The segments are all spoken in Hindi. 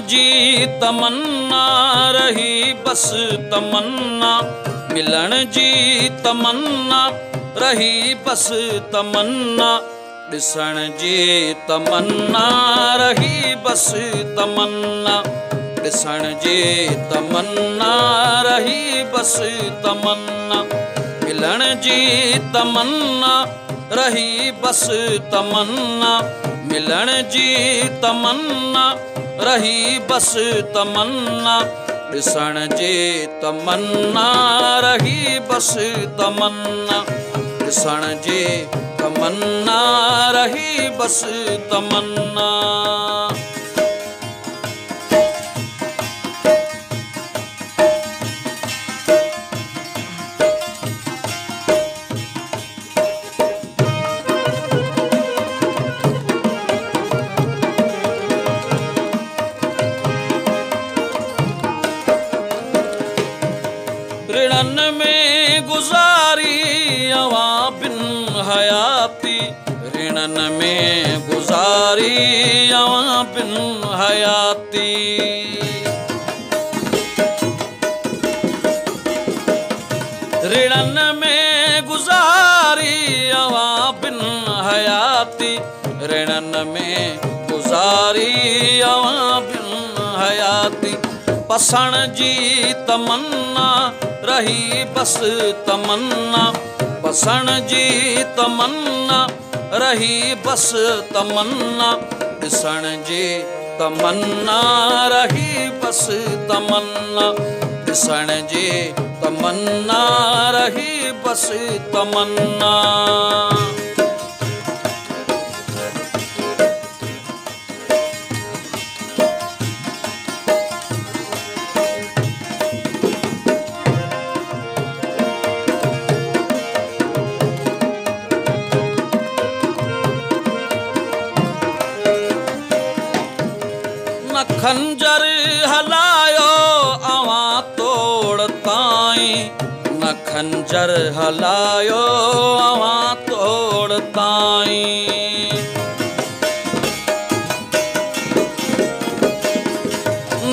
जी तमन्ना रही बस तमन्ना, मिलन जी तमन्ना रही बस तमन्ना, ॾिसण जी तमन्ना रही बस तमन्ना, ॾिसण जी तमन्ना रही बस तमन्ना, मिलण जी तमन्ना रही बस तमन्ना, मिलण जी तमन्ना रही बस तमन्ना, ॾिसण जी तमन्ना रही बस तमन्ना, ॾिसण जी तमन्ना रही बस तमन्ना। ऋणन में गुजारी अवां बिन हयाती, ऋणन में गुजारी अवां बिन हयाती, ऋणन में गुजारी अवां बिन हयाती, ऋणन में गुजारी अवां बिन हयाती, पसण जी तमन्ना रही बस तमन्ना, पसण जी तमन्ना रही बस तमन्ना, ॾिसण जी तमन्ना रही बस तमन्ना, ॾिसण जी तमन्ना रही बस तमन्ना। न खंजर हलायो अवां तोड़ ताईं, न खंजर हलायो अवां तोड़ ताईं,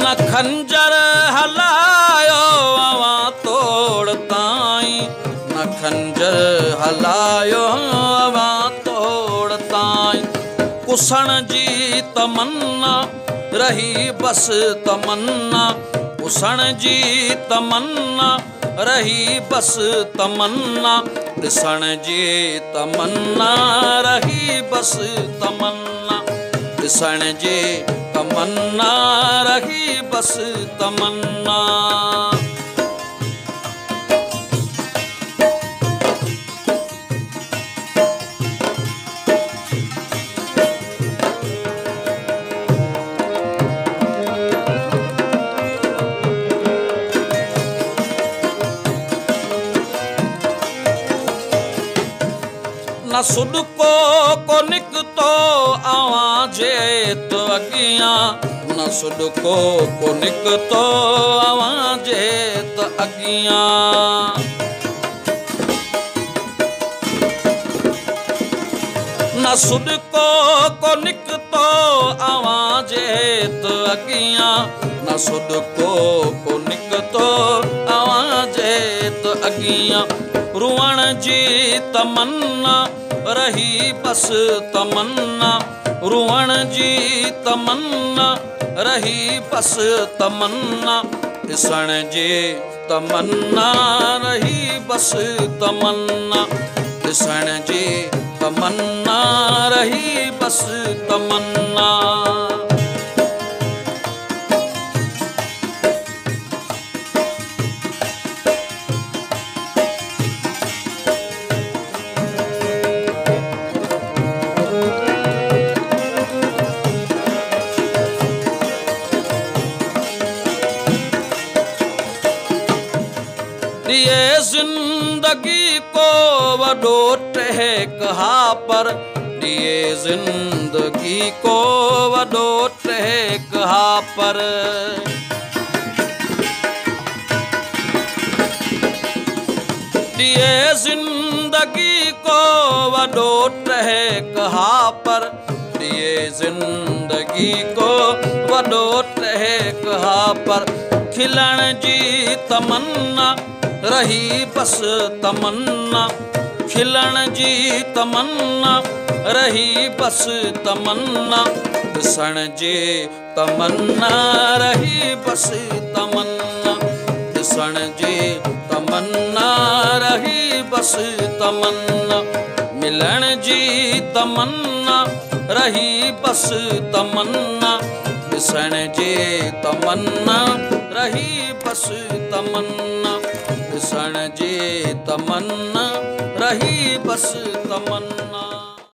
न खंजर हलायो अवां तोड़ ताईं, न खंजर हलायो अवां तोड़ ताईं, कुसण जी तमन्ना रही बस तमन्ना, कुसण जी तमन्ना रही बस तमन्ना, ॾिसण जी तमन्ना रही बस तमन्ना, ॾिसण जी तमन्ना रही बस तमन्ना। न सुॾको को निकतो अवां जे त अॻियां, न सुॾको को निकतो अवां जे त अॻियां, न सुॾको को निकतो अवां जे त अॻियां, न सुॾको को निकतो अवां जे त अॻियां, रुअण जी तमन्ना रही बस तमन्ना, रुअण जी तमन्ना रही बस तमन्ना, ॾिसण जी तमन्ना रही बस तमन्ना, ॾिसण जी तमन्ना रही बस तमन्ना। ये जिंदगी को वडो टहक हा पर, ये जिंदगी को वडो टहक हा पर, ये जिंदगी को वडो टहक हा पर, दिए जिंदगी को वॾो टहक हा पर खिलण जी तमन्ना रही बस तमन्ना खिलण जी तमन्ना रही बस तमन्ना ॾिसण जी तमन्ना रही बस तमन्ना ॾिसण जी तमन्ना रही बस तमन्ना मिलण जी तमन्ना रही बस तमन्ना ॾिसण जी तमन्ना रही बस तमन्ना ॾिसण जी तमन्ना रही बस तमन्ना।